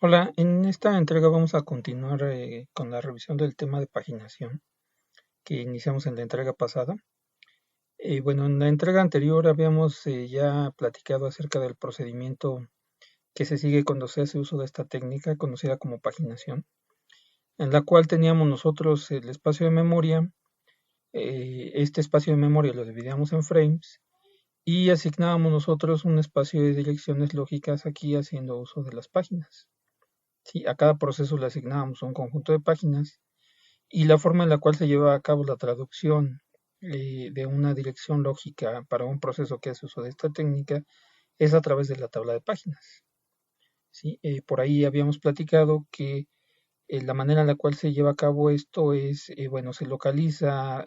Hola, en esta entrega vamos a continuar con la revisión del tema de paginación que iniciamos en la entrega pasada. Bueno, en la entrega anterior habíamos ya platicado acerca del procedimiento que se sigue cuando se hace uso de esta técnica conocida como paginación, en la cual teníamos nosotros el espacio de memoria. Este espacio de memoria lo dividíamos en frames y asignábamos nosotros un espacio de direcciones lógicas aquí haciendo uso de las páginas. Sí, a cada proceso le asignábamos un conjunto de páginas y la forma en la cual se lleva a cabo la traducción de una dirección lógica para un proceso que hace uso de esta técnica es a través de la tabla de páginas. ¿Sí? Por ahí habíamos platicado que la manera en la cual se lleva a cabo esto es, bueno, se localiza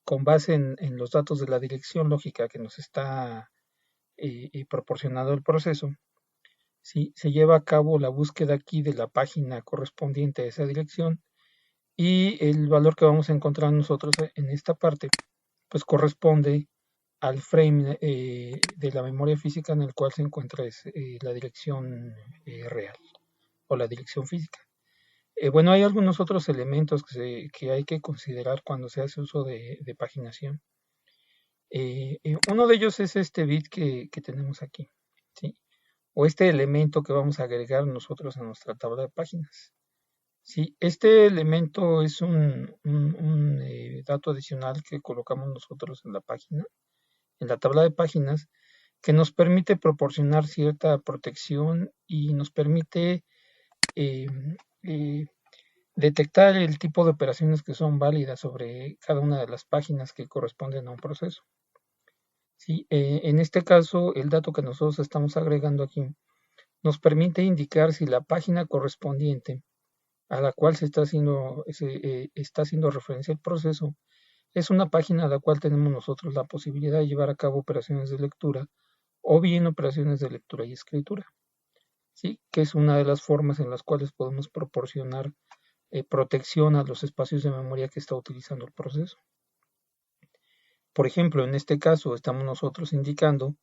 con base en los datos de la dirección lógica que nos está proporcionado el proceso. ¿Sí? Se lleva a cabo la búsqueda aquí de la página correspondiente a esa dirección y el valor que vamos a encontrar nosotros en esta parte pues corresponde al frame de la memoria física en el cual se encuentra la dirección real o la dirección física. Bueno, hay algunos otros elementos que hay que considerar cuando se hace uso de paginación. Uno de ellos es este bit que tenemos aquí, ¿sí? O este elemento que vamos a agregar nosotros a nuestra tabla de páginas. Sí, este elemento es un dato adicional que colocamos nosotros en la página, en la tabla de páginas, que nos permite proporcionar cierta protección y nos permite eh, eh, detectar el tipo de operaciones que son válidas sobre cada una de las páginas que corresponden a un proceso. Sí, en este caso, el dato que nosotros estamos agregando aquí nos permite indicar si la página correspondiente a la cual está haciendo referencia el proceso, es una página a la cual tenemos nosotros la posibilidad de llevar a cabo operaciones de lectura o bien operaciones de lectura y escritura, ¿sí? Que es una de las formas en las cuales podemos proporcionar protección a los espacios de memoria que está utilizando el proceso. Por ejemplo, en este caso estamos nosotros indicando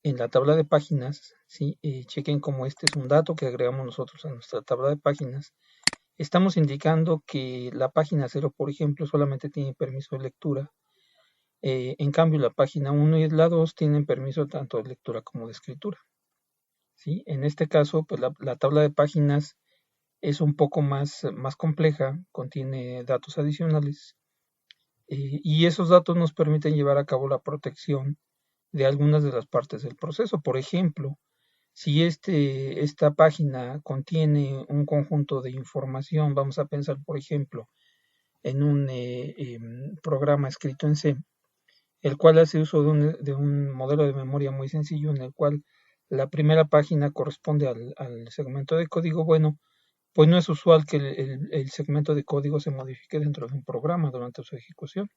en la tabla de páginas, ¿sí? Chequen cómo este es un dato que agregamos nosotros a nuestra tabla de páginas. Estamos indicando que la página 0, por ejemplo, solamente tiene permiso de lectura. En cambio, la página 1 y la 2 tienen permiso tanto de lectura como de escritura. ¿Sí? En este caso, pues la tabla de páginas es un poco más compleja, contiene datos adicionales y esos datos nos permiten llevar a cabo la protección de algunas de las partes del proceso. Por ejemplo, si esta página contiene un conjunto de información, vamos a pensar, por ejemplo, en un programa escrito en C, el cual hace uso de un modelo de memoria muy sencillo en el cual la primera página corresponde al segmento de código. Bueno, pues no es usual que el segmento de código se modifique dentro de un programa durante su ejecución.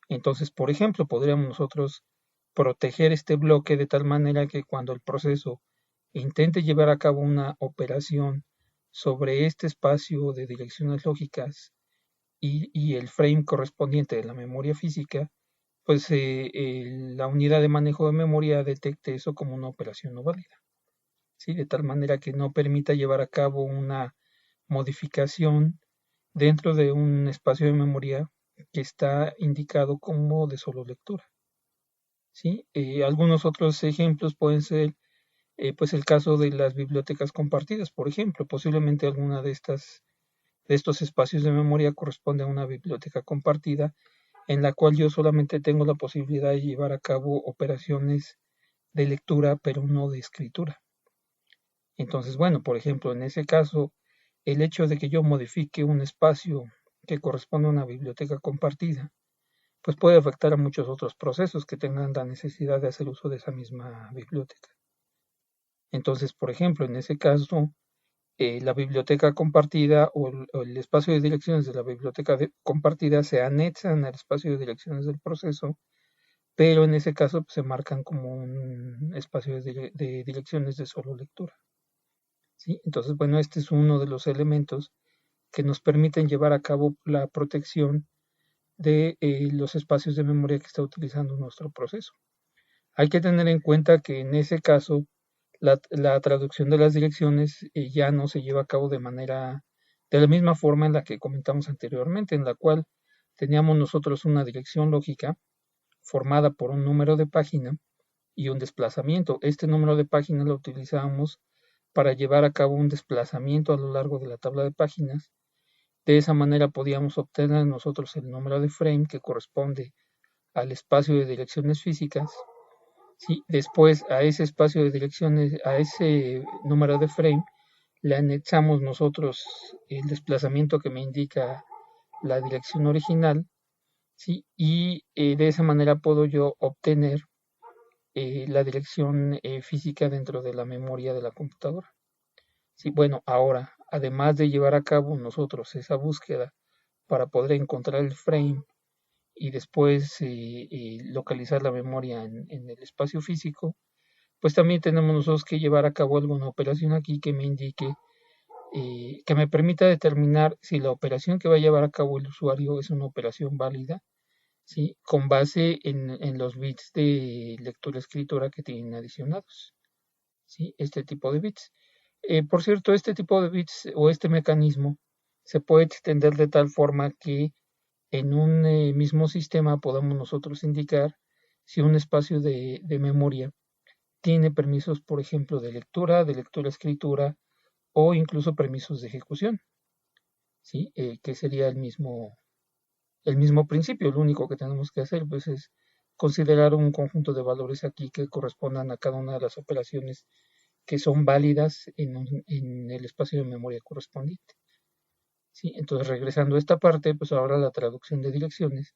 Entonces, por ejemplo, podríamos nosotros proteger este bloque de tal manera que cuando el proceso intente llevar a cabo una operación sobre este espacio de direcciones lógicas y el frame correspondiente de la memoria física, pues la unidad de manejo de memoria detecte eso como una operación no válida, ¿sí? De tal manera que no permita llevar a cabo una modificación dentro de un espacio de memoria que está indicado como de solo lectura, ¿sí? Algunos otros ejemplos pueden ser pues el caso de las bibliotecas compartidas, por ejemplo. Posiblemente alguna de estos espacios de memoria corresponde a una biblioteca compartida en la cual yo solamente tengo la posibilidad de llevar a cabo operaciones de lectura, pero no de escritura. Entonces, bueno, por ejemplo, en ese caso, el hecho de que yo modifique un espacio que corresponde a una biblioteca compartida, pues puede afectar a muchos otros procesos que tengan la necesidad de hacer uso de esa misma biblioteca. Entonces, por ejemplo, en ese caso, la biblioteca compartida o el espacio de direcciones de la biblioteca compartida se anexan al espacio de direcciones del proceso, pero en ese caso pues, se marcan como un espacio de direcciones de solo lectura, ¿sí? Entonces, bueno, este es uno de los elementos que nos permiten llevar a cabo la protección de los espacios de memoria que está utilizando nuestro proceso. Hay que tener en cuenta que en ese caso la traducción de las direcciones ya no se lleva a cabo de la misma forma en la que comentamos anteriormente, en la cual teníamos nosotros una dirección lógica formada por un número de página y un desplazamiento. Este número de página lo utilizábamos para llevar a cabo un desplazamiento a lo largo de la tabla de páginas. De esa manera podíamos obtener nosotros el número de frame que corresponde al espacio de direcciones físicas. Sí, después a ese espacio de direcciones, a ese número de frame, le anexamos nosotros el desplazamiento que me indica la dirección original, ¿sí? Y de esa manera puedo yo obtener la dirección física dentro de la memoria de la computadora. Sí, bueno, ahora, además de llevar a cabo nosotros esa búsqueda para poder encontrar el frame y después localizar la memoria en el espacio físico, pues también tenemos nosotros que llevar a cabo alguna operación aquí que me indique, que me permita determinar si la operación que va a llevar a cabo el usuario es una operación válida, ¿sí? Con base en los bits de lectura-escritura que tienen adicionados, ¿sí? Este tipo de bits. Por cierto, este tipo de bits o este mecanismo se puede extender de tal forma que en un mismo sistema podamos nosotros indicar si un espacio de memoria tiene permisos, por ejemplo, de lectura-escritura o incluso permisos de ejecución, ¿sí? Que sería el mismo principio. Lo único que tenemos que hacer pues, es considerar un conjunto de valores aquí que correspondan a cada una de las operaciones que son válidas en el espacio de memoria correspondiente. ¿Sí? Entonces, regresando a esta parte, pues ahora la traducción de direcciones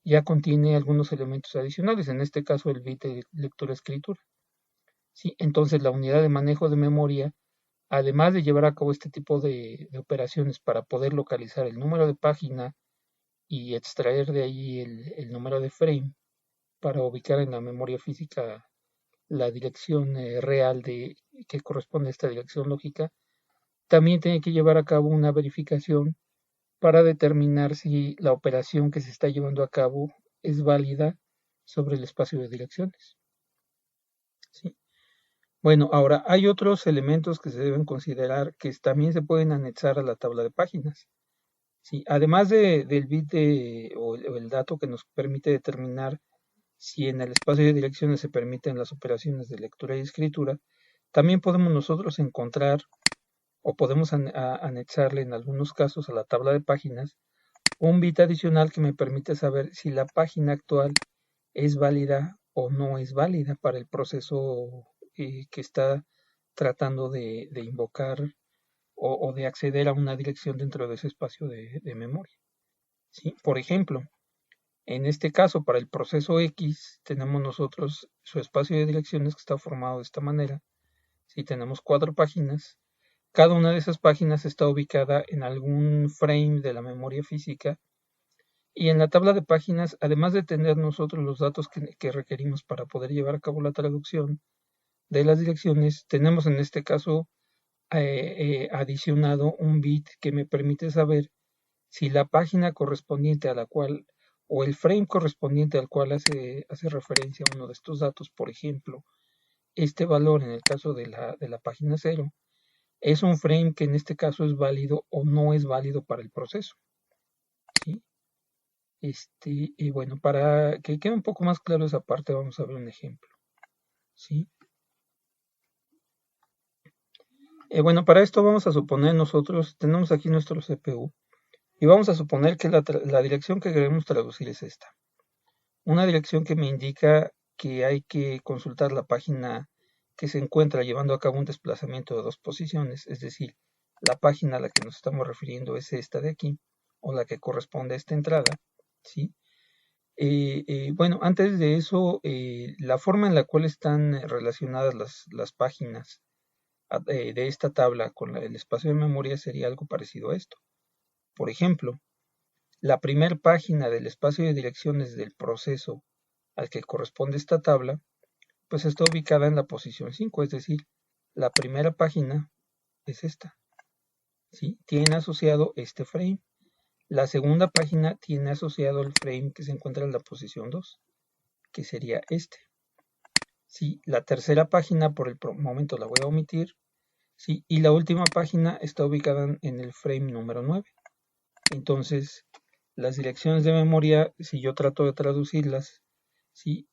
ya contiene algunos elementos adicionales, en este caso el bit de lectura-escritura. ¿Sí? Entonces, la unidad de manejo de memoria, además de llevar a cabo este tipo de operaciones para poder localizar el número de página y extraer de ahí el número de frame para ubicar en la memoria física la dirección real que corresponde a esta dirección lógica, también tiene que llevar a cabo una verificación para determinar si la operación que se está llevando a cabo es válida sobre el espacio de direcciones. ¿Sí? Bueno, ahora hay otros elementos que se deben considerar que también se pueden anexar a la tabla de páginas. ¿Sí? Además del bit o el dato que nos permite determinar si en el espacio de direcciones se permiten las operaciones de lectura y escritura, también podemos nosotros encontrar o podemos anexarle en algunos casos a la tabla de páginas un bit adicional que me permite saber si la página actual es válida o no es válida para el proceso que está tratando de invocar o de acceder a una dirección dentro de ese espacio de memoria. ¿Sí? Por ejemplo, en este caso, para el proceso X, tenemos nosotros su espacio de direcciones que está formado de esta manera. Si tenemos 4 páginas, cada una de esas páginas está ubicada en algún frame de la memoria física. Y en la tabla de páginas, además de tener nosotros los datos que requerimos para poder llevar a cabo la traducción de las direcciones, tenemos en este caso adicionado un bit que me permite saber si la página correspondiente a la cual o el frame correspondiente al cual hace referencia a uno de estos datos, por ejemplo, este valor en el caso de la página 0, es un frame que en este caso es válido o no es válido para el proceso. ¿Sí? Y bueno, para que quede un poco más claro esa parte, vamos a ver un ejemplo. ¿Sí? Bueno, para esto vamos a suponer nosotros, tenemos aquí nuestro CPU, y vamos a suponer que la dirección que queremos traducir es esta. Una dirección que me indica que hay que consultar la página que se encuentra llevando a cabo un desplazamiento de 2 posiciones, es decir, la página a la que nos estamos refiriendo es esta de aquí, o la que corresponde a esta entrada, ¿sí? Bueno, antes de eso, la forma en la cual están relacionadas las páginas de esta tabla con el espacio de memoria sería algo parecido a esto. Por ejemplo, la primera página del espacio de direcciones del proceso al que corresponde esta tabla, pues está ubicada en la posición 5, es decir, la primera página es esta. ¿Sí? Tiene asociado este frame. La segunda página tiene asociado el frame que se encuentra en la posición 2, que sería este. ¿sí? La tercera página por el momento la voy a omitir, ¿sí? Y la última página está ubicada en el frame número 9. Entonces, las direcciones de memoria, si yo trato de traducirlas, ¿sí?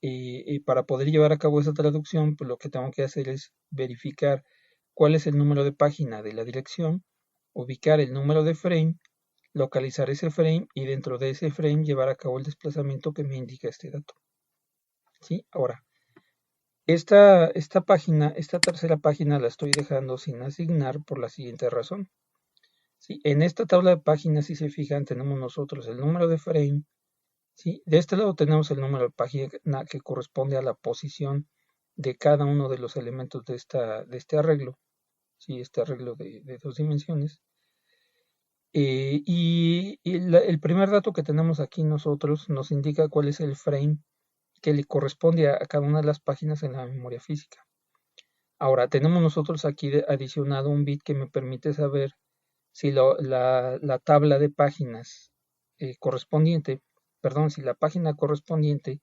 Para poder llevar a cabo esa traducción, pues lo que tengo que hacer es verificar cuál es el número de página de la dirección, ubicar el número de frame, localizar ese frame y dentro de ese frame llevar a cabo el desplazamiento que me indica este dato. ¿Sí? Ahora, esta tercera página la estoy dejando sin asignar por la siguiente razón. ¿Sí? En esta tabla de páginas, si se fijan, tenemos nosotros el número de frame. ¿Sí? De este lado tenemos el número de página que corresponde a la posición de cada uno de los elementos de este arreglo. ¿Sí? Este arreglo de 2 dimensiones. El primer dato que tenemos aquí nosotros nos indica cuál es el frame que le corresponde a cada una de las páginas en la memoria física. Ahora, tenemos nosotros aquí adicionado un bit que me permite saber si la tabla de páginas correspondiente, perdón, si la página correspondiente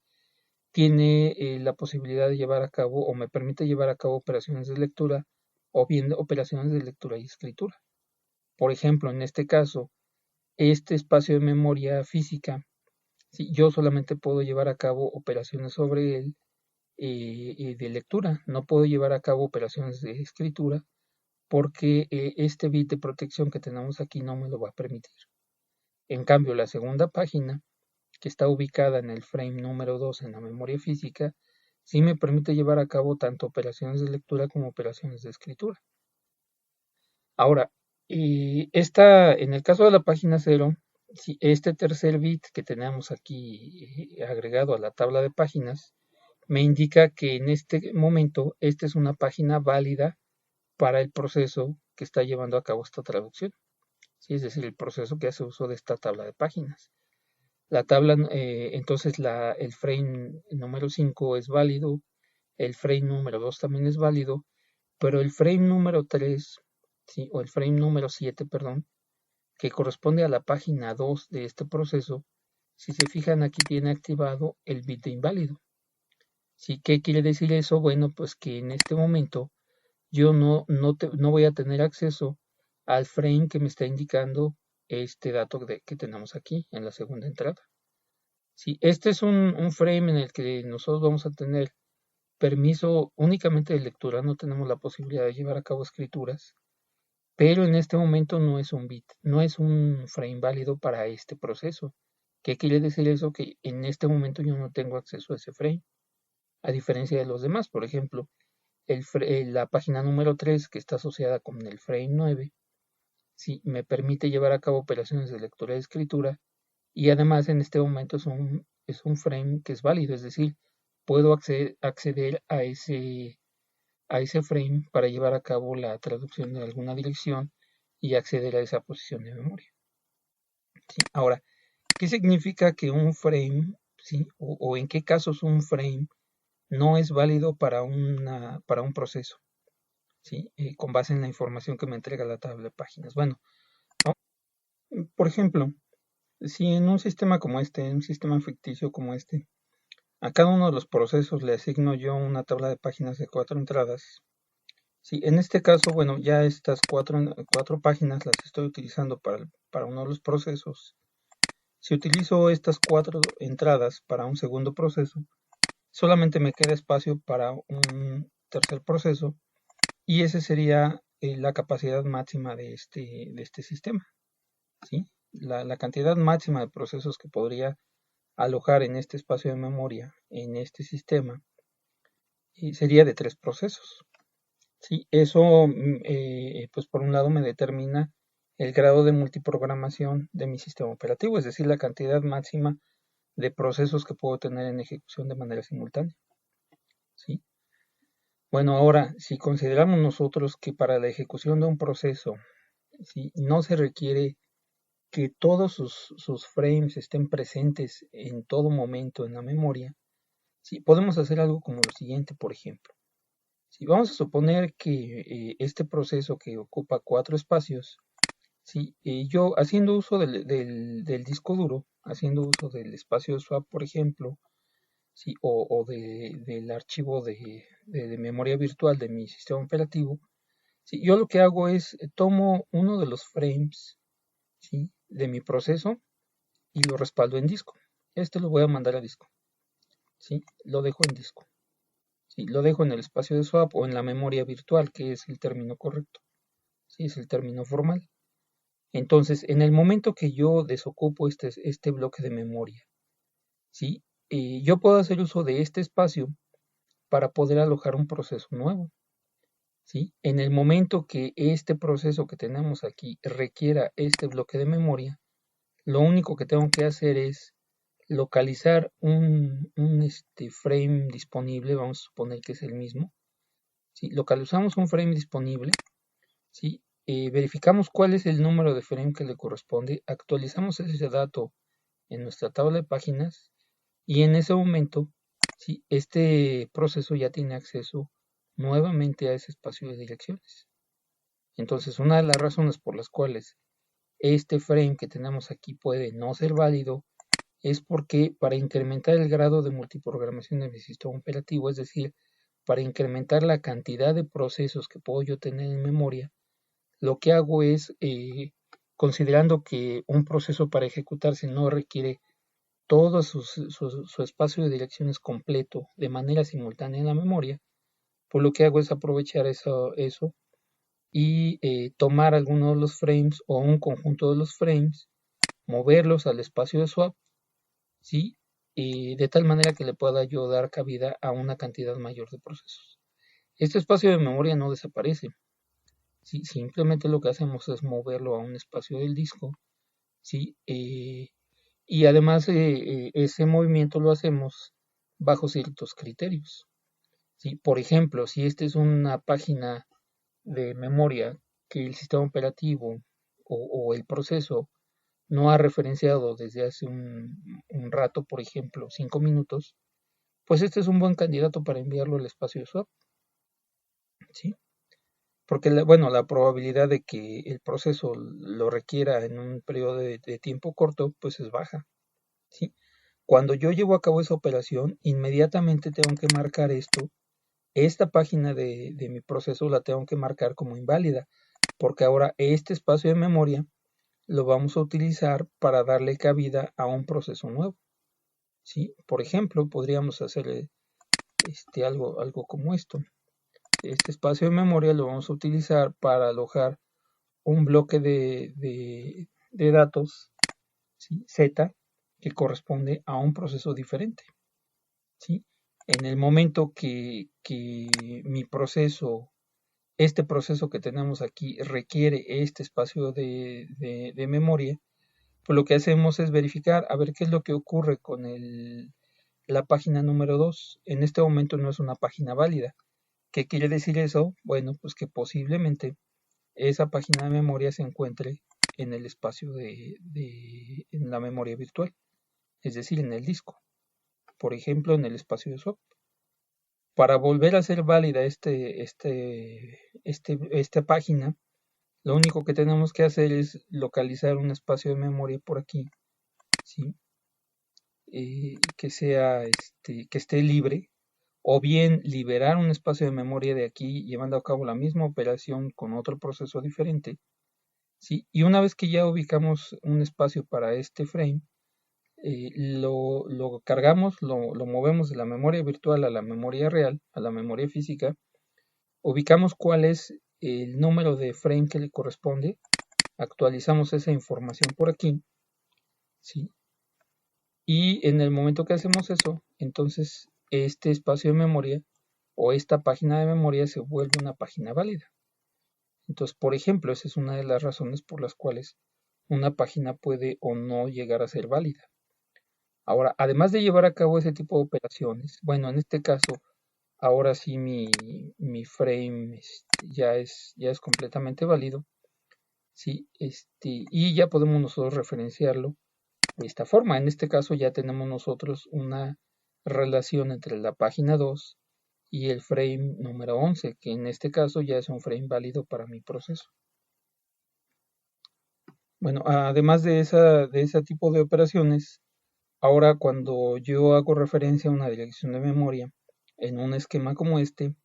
tiene la posibilidad de llevar a cabo o me permite llevar a cabo operaciones de lectura o bien operaciones de lectura y escritura. Por ejemplo, en este caso, este espacio de memoria física, si yo solamente puedo llevar a cabo operaciones sobre él de lectura, no puedo llevar a cabo operaciones de escritura porque este bit de protección que tenemos aquí no me lo va a permitir. En cambio, la segunda página, que está ubicada en el frame número 2 en la memoria física, sí me permite llevar a cabo tanto operaciones de lectura como operaciones de escritura. Ahora, en el caso de la página 0, si este tercer bit que tenemos aquí agregado a la tabla de páginas, me indica que en este momento esta es una página válida para el proceso que está llevando a cabo esta traducción. ¿Sí? Es decir, el proceso que hace uso de esta tabla de páginas. La tabla, entonces el frame número 5 es válido, el frame número 2 también es válido, pero el frame número 3, ¿sí? O el frame número 7, perdón, que corresponde a la página 2 de este proceso, si se fijan aquí tiene activado el bit de inválido. ¿Sí? ¿Qué quiere decir eso? Bueno, pues que en este momento yo no voy a tener acceso al frame que me está indicando este dato que tenemos aquí en la segunda entrada. Si este es un frame en el que nosotros vamos a tener permiso únicamente de lectura, no tenemos la posibilidad de llevar a cabo escrituras, pero en este momento no es un bit, no es un frame válido para este proceso. ¿Qué quiere decir eso? Que en este momento yo no tengo acceso a ese frame, a diferencia de los demás. Por ejemplo, la página número 3 que está asociada con el frame 9, sí, me permite llevar a cabo operaciones de lectura y escritura y además en este momento es un frame que es válido, es decir, puedo acceder a ese frame para llevar a cabo la traducción de alguna dirección y acceder a esa posición de memoria. ¿Sí? Ahora, ¿qué significa que un frame, ¿sí? o en qué casos un frame no es válido para un proceso? ¿Sí? Con base en la información que me entrega la tabla de páginas. Bueno, por ejemplo, si en un sistema como este, en un sistema ficticio como este, a cada uno de los procesos le asigno yo una tabla de páginas de 4 entradas. Sí, en este caso, bueno, ya estas cuatro páginas las estoy utilizando para uno de los procesos. Si utilizo estas 4 entradas para un segundo proceso, solamente me queda espacio para un tercer proceso y esa sería la capacidad máxima de este sistema. ¿Sí? La cantidad máxima de procesos que podría alojar en este espacio de memoria, en este sistema, sería de 3 procesos. ¿Sí? Eso, pues por un lado me determina el grado de multiprogramación de mi sistema operativo, es decir, la cantidad máxima de procesos que puedo tener en ejecución de manera simultánea. ¿Sí? Bueno, ahora, si consideramos nosotros que para la ejecución de un proceso, ¿sí? No se requiere que todos sus frames estén presentes en todo momento en la memoria, ¿sí? Podemos hacer algo como lo siguiente, por ejemplo. Si vamos a suponer que este proceso que ocupa 4 espacios, ¿sí? Yo haciendo uso del disco duro, haciendo uso del espacio de swap, por ejemplo, ¿sí? O del archivo de memoria virtual de mi sistema operativo, ¿sí? Yo lo que hago es tomo uno de los frames, ¿sí? de mi proceso y lo respaldo en disco. Este lo voy a mandar a disco, ¿sí? Lo dejo en disco, ¿sí? Lo dejo en el espacio de swap o en la memoria virtual, que es el término correcto, ¿sí? Es el término formal. Entonces, en el momento que yo desocupo este bloque de memoria, ¿sí? Yo puedo hacer uso de este espacio para poder alojar un proceso nuevo, ¿sí? En el momento que este proceso que tenemos aquí requiera este bloque de memoria, lo único que tengo que hacer es localizar un frame disponible, vamos a suponer que es el mismo, ¿sí? Localizamos un frame disponible, ¿sí? Verificamos cuál es el número de frame que le corresponde, actualizamos ese dato en nuestra tabla de páginas y en ese momento, ¿sí? Este proceso ya tiene acceso nuevamente a ese espacio de direcciones. Entonces, una de las razones por las cuales este frame que tenemos aquí puede no ser válido es porque para incrementar el grado de multiprogramación de mi sistema operativo, es decir, para incrementar la cantidad de procesos que puedo yo tener en memoria, lo que hago es, considerando que un proceso para ejecutarse no requiere todo su espacio de direcciones completo de manera simultánea en la memoria, pues lo que hago es aprovechar eso y tomar algunos de los frames o un conjunto de los frames, moverlos al espacio de swap, ¿sí? Y de tal manera que le pueda yo dar cabida a una cantidad mayor de procesos. Este espacio de memoria no desaparece, ¿sí? Simplemente lo que hacemos es moverlo a un espacio del disco, ¿sí? Y además ese movimiento lo hacemos bajo ciertos criterios, ¿sí? Por ejemplo, si esta es una página de memoria que el sistema operativo o el proceso no ha referenciado desde hace un rato, por ejemplo, 5 minutos, pues este es un buen candidato para enviarlo al espacio de swap, ¿sí? Porque, bueno, la probabilidad de que el proceso lo requiera en un periodo de tiempo corto, pues es baja, ¿sí? Cuando yo llevo a cabo esa operación, inmediatamente tengo que marcar esta página de mi proceso la tengo que marcar como inválida, porque ahora este espacio de memoria lo vamos a utilizar para darle cabida a un proceso nuevo, ¿sí? Por ejemplo, podríamos hacer algo como esto. Este espacio de memoria lo vamos a utilizar para alojar un bloque de datos, ¿sí? Z, que corresponde a un proceso diferente, ¿sí? En el momento que mi proceso, este proceso que tenemos aquí requiere este espacio de memoria, pues lo que hacemos es verificar a ver qué es lo que ocurre con la página número 2. En este momento no es una página válida. ¿Qué quiere decir eso? Bueno, pues que posiblemente esa página de memoria se encuentre en el espacio en la memoria virtual, es decir, en el disco, por ejemplo, en el espacio de swap. Para volver a ser válida esta página, lo único que tenemos que hacer es localizar un espacio de memoria por aquí, ¿sí? Que sea que esté libre, o bien liberar un espacio de memoria de aquí llevando a cabo la misma operación con otro proceso diferente, ¿sí? Y una vez que ya ubicamos un espacio para este frame, lo cargamos, lo movemos de la memoria virtual a la memoria real, a la memoria física, ubicamos cuál es el número de frame que le corresponde, actualizamos esa información por aquí, ¿sí? Y en el momento que hacemos eso, entonces este espacio de memoria o esta página de memoria se vuelve una página válida. Entonces, por ejemplo, esa es una de las razones por las cuales una página puede o no llegar a ser válida. Ahora, además de llevar a cabo ese tipo de operaciones, bueno, en este caso, ahora sí mi frame ya es completamente válido, ¿sí? Y ya podemos nosotros referenciarlo de esta forma. En este caso ya tenemos nosotros una relación entre la página 2 y el frame número 11, que en este caso ya es un frame válido para mi proceso. Bueno, además de ese tipo de operaciones, Ahora, cuando yo hago referencia a una dirección de memoria en un esquema como este,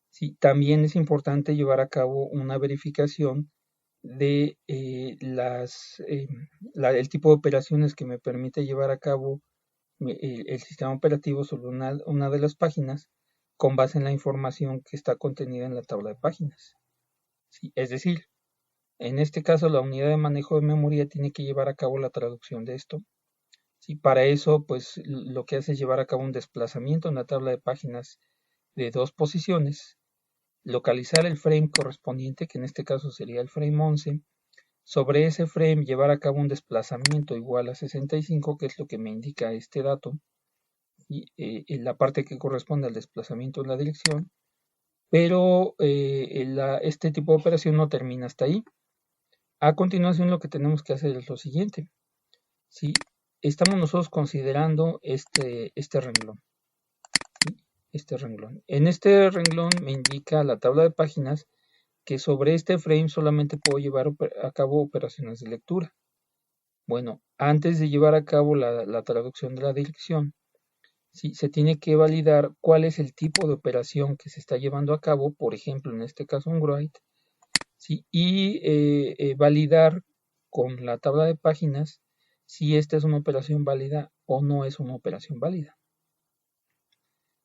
sí, también es importante llevar a cabo una verificación de el tipo de operaciones que me permite llevar a cabo el sistema operativo sobre una de las páginas con base en la información que está contenida en la tabla de páginas. ¿Sí? Es decir, en este caso la unidad de manejo de memoria tiene que llevar a cabo la traducción de esto. ¿Sí? Para eso, pues lo que hace es llevar a cabo un desplazamiento en la tabla de páginas de 2 posiciones, localizar el frame correspondiente, que en este caso sería el frame 11, sobre ese frame llevar a cabo un desplazamiento igual a 65, que es lo que me indica este dato, y en la parte que corresponde al desplazamiento en la dirección, pero este tipo de operación no termina hasta ahí. A continuación lo que tenemos que hacer es lo siguiente. ¿Sí? Estamos nosotros considerando este renglón. ¿Sí? Este renglón. En este renglón me indica la tabla de páginas que sobre este frame solamente puedo llevar a cabo operaciones de lectura. Bueno, antes de llevar a cabo la traducción de la dirección, ¿sí? Se tiene que validar cuál es el tipo de operación que se está llevando a cabo, por ejemplo, en este caso un write, ¿sí? Y validar con la tabla de páginas si esta es una operación válida o no es una operación válida.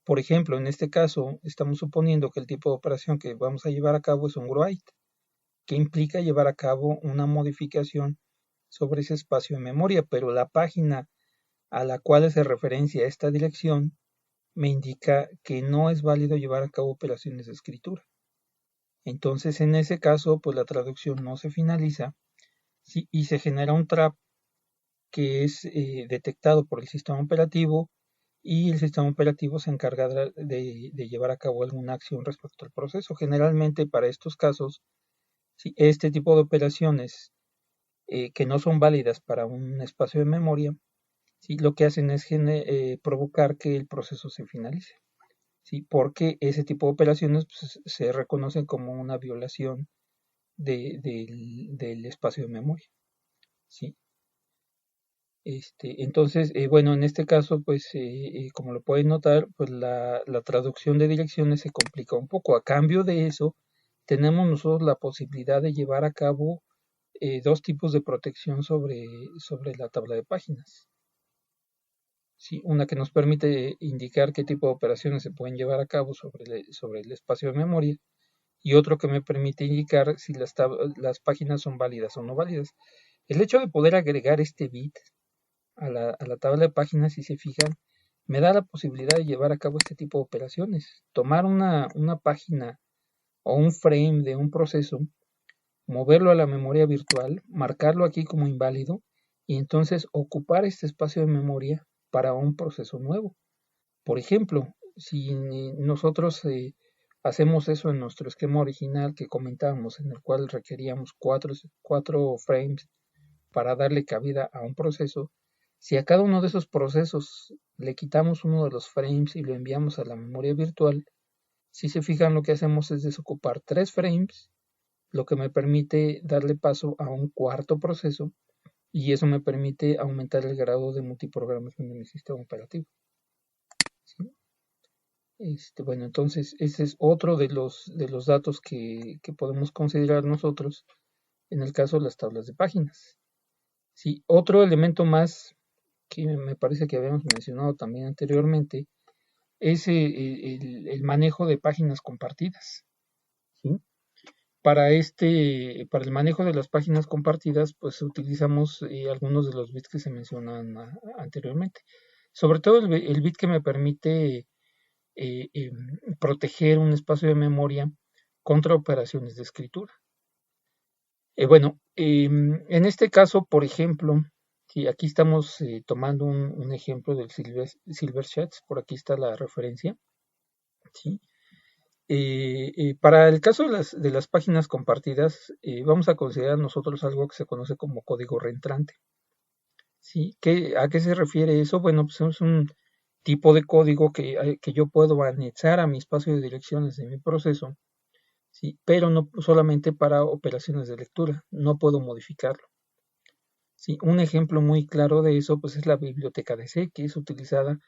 Por ejemplo, en este caso, estamos suponiendo que el tipo de operación que vamos a llevar a cabo es un write, que implica llevar a cabo una modificación sobre ese espacio de memoria, pero la página a la cual hace referencia esta dirección me indica que no es válido llevar a cabo operaciones de escritura. Entonces, en ese caso, pues la traducción no se finaliza, ¿sí? Y se genera un trap que es detectado por el sistema operativo y el sistema operativo se encarga de llevar a cabo alguna acción respecto al proceso. Generalmente para estos casos, ¿sí? Este tipo de operaciones que no son válidas para un espacio de memoria, ¿sí? Lo que hacen es provocar que el proceso se finalice. ¿Sí? Porque ese tipo de operaciones pues, se reconocen como una violación del espacio de memoria. ¿Sí? Entonces, bueno, en este caso, pues, como lo pueden notar, pues la traducción de direcciones se complica un poco. A cambio de eso, tenemos nosotros la posibilidad de llevar a cabo dos tipos de protección sobre la tabla de páginas. ¿Sí? Una que nos permite indicar qué tipo de operaciones se pueden llevar a cabo sobre el espacio de memoria y otro que me permite indicar si las páginas son válidas o no válidas. El hecho de poder agregar este bit a la tabla de páginas, si se fijan, me da la posibilidad de llevar a cabo este tipo de operaciones. Tomar una página o un frame de un proceso, moverlo a la memoria virtual, marcarlo aquí como inválido y entonces ocupar este espacio de memoria para un proceso nuevo. Por ejemplo, si nosotros hacemos eso en nuestro esquema original que comentábamos, en el cual requeríamos cuatro frames para darle cabida a un proceso, si a cada uno de esos procesos le quitamos uno de los frames y lo enviamos a la memoria virtual, si se fijan lo que hacemos es desocupar 3 frames, lo que me permite darle paso a un cuarto proceso y eso me permite aumentar el grado de multiprogramación de mi sistema operativo. ¿Sí? Bueno, entonces ese es otro de los datos que podemos considerar nosotros en el caso de las tablas de páginas. Sí, otro elemento más que me parece que habíamos mencionado también anteriormente es el manejo de páginas compartidas. ¿Sí? Para el manejo de las páginas compartidas, pues utilizamos algunos de los bits que se mencionan anteriormente. Sobre todo el bit que me permite proteger un espacio de memoria contra operaciones de escritura. Bueno, en este caso, por ejemplo, si aquí estamos tomando un ejemplo del Silvershats, por aquí está la referencia. ¿Sí? Para el caso de las páginas compartidas, vamos a considerar nosotros algo que se conoce como código reentrante. ¿Sí? ¿A qué se refiere eso? Bueno, pues es un tipo de código que yo puedo anexar a mi espacio de direcciones de mi proceso, ¿sí? Pero no solamente para operaciones de lectura, no puedo modificarlo. Sí, un ejemplo muy claro de eso pues es la biblioteca DC, que es utilizada